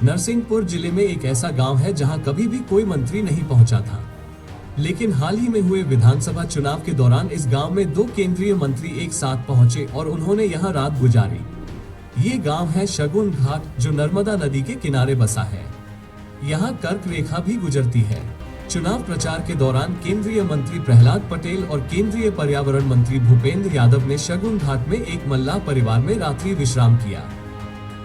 नरसिंहपुर जिले में एक ऐसा गांव है जहां कभी भी कोई मंत्री नहीं पहुंचा था, लेकिन हाल ही में हुए विधानसभा चुनाव के दौरान इस गांव में 2 केंद्रीय मंत्री एक साथ पहुंचे और उन्होंने यहां रात गुजारी। ये गांव है शगुन घाट, जो नर्मदा नदी के किनारे बसा है। यहां कर्क रेखा भी गुजरती है। चुनाव प्रचार के दौरान केंद्रीय मंत्री प्रहलाद पटेल और केंद्रीय पर्यावरण मंत्री भूपेंद्र यादव ने शगुन घाट में एक मल्लाह परिवार में रात्रि विश्राम किया।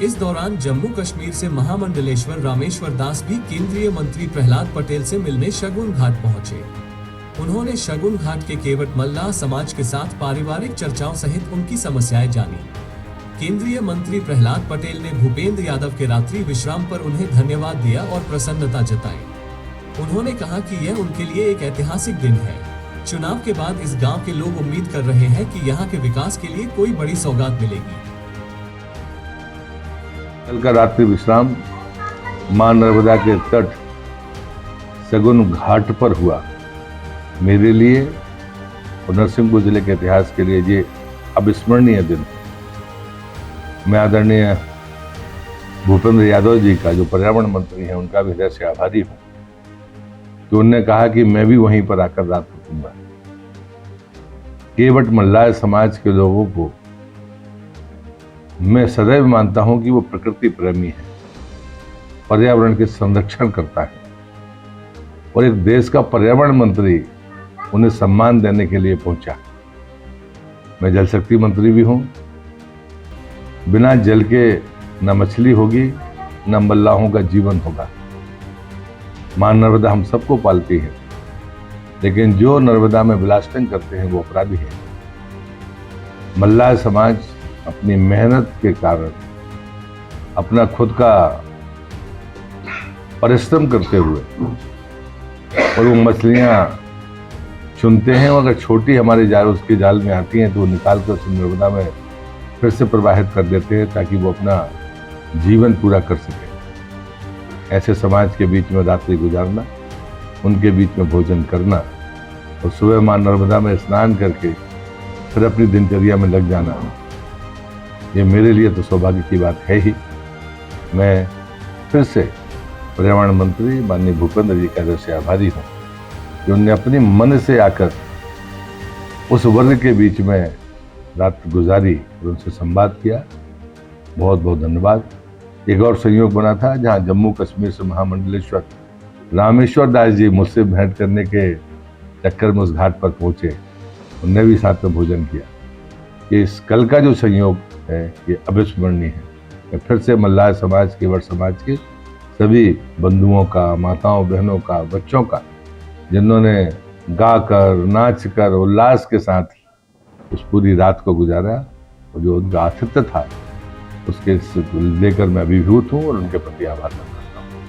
इस दौरान जम्मू कश्मीर से महामंडलेश्वर रामेश्वर दास भी केंद्रीय मंत्री प्रहलाद पटेल से मिलने शगुन घाट पहुंचे। उन्होंने शगुन घाट के केवट मल्लाह समाज के साथ पारिवारिक चर्चाओं सहित उनकी समस्याएं जानी। केंद्रीय मंत्री प्रहलाद पटेल ने भूपेंद्र यादव के रात्रि विश्राम पर उन्हें धन्यवाद दिया और प्रसन्नता जताई। उन्होंने कहा कि यह उनके लिए एक ऐतिहासिक दिन है। चुनाव के बाद इस गांव के लोग उम्मीद कर रहे हैं कि यहां के विकास के लिए कोई बड़ी सौगात मिलेगी। कल का रात्रि विश्राम मां नर्मदा के तट शगुन घाट पर हुआ। मेरे लिए और नरसिंहपुर जिले के इतिहास के लिए ये अविस्मरणीय दिन है। मैं आदरणीय भूपेंद्र यादव जी का, जो पर्यावरण मंत्री हैं, उनका भी हृदय से आभारी हूँ कि उन्होंने कहा कि मैं भी वहीं पर आकर रात रुकूंगा। केवट मल्लाह समाज के लोगों को मैं सदैव मानता हूं कि वो प्रकृति प्रेमी है, पर्यावरण के संरक्षण करता है, और एक देश का पर्यावरण मंत्री उन्हें सम्मान देने के लिए पहुंचा। मैं जल शक्ति मंत्री भी हूं। बिना जल के न मछली होगी, न मल्लाहों का जीवन होगा। मां नर्मदा हम सबको पालती है, लेकिन जो नर्मदा में ब्लास्टिंग करते हैं वो अपराधी है। मल्लाह समाज अपनी मेहनत के कारण, अपना खुद का परिश्रम करते हुए, और वो मछलियां चुनते हैं, और अगर छोटी हमारे जाल उसके जाल में आती हैं तो वो निकाल कर उसे नर्मदा में फिर से प्रवाहित कर देते हैं ताकि वो अपना जीवन पूरा कर सके। ऐसे समाज के बीच में रात्रि गुजारना, उनके बीच में भोजन करना और सुबह मां नर्मदा में स्नान करके फिर अपनी दिनचर्या में लग जाना, ये मेरे लिए तो सौभाग्य की बात है ही। मैं फिर से पर्यावरण मंत्री माननीय भूपेंद्र जी का हृदय से आभारी हूँ कि उन्होंने अपनी मन से आकर उस वर्ग के बीच में रात गुजारी और उनसे संवाद किया। बहुत बहुत धन्यवाद। एक और संयोग बना था जहाँ जम्मू कश्मीर से महामंडलेश्वर रामेश्वर दास जी मुझसे भेंट करने के चक्कर में उस घाट पर पहुँचे। उनने भी साथ में भोजन किया। ये इस कल का जो संयोग है ये अविस्मरणीय है। मैं फिर से मल्लाह समाज, केवट समाज के सभी बंधुओं का, माताओं बहनों का, बच्चों का, जिन्होंने गाकर, नाच कर, उल्लास के साथ उस पूरी रात को गुजारा, और जो उनका आतिथ्य था उसके लेकर मैं अभिभूत हूँ और उनके प्रति आभार रखता हूँ।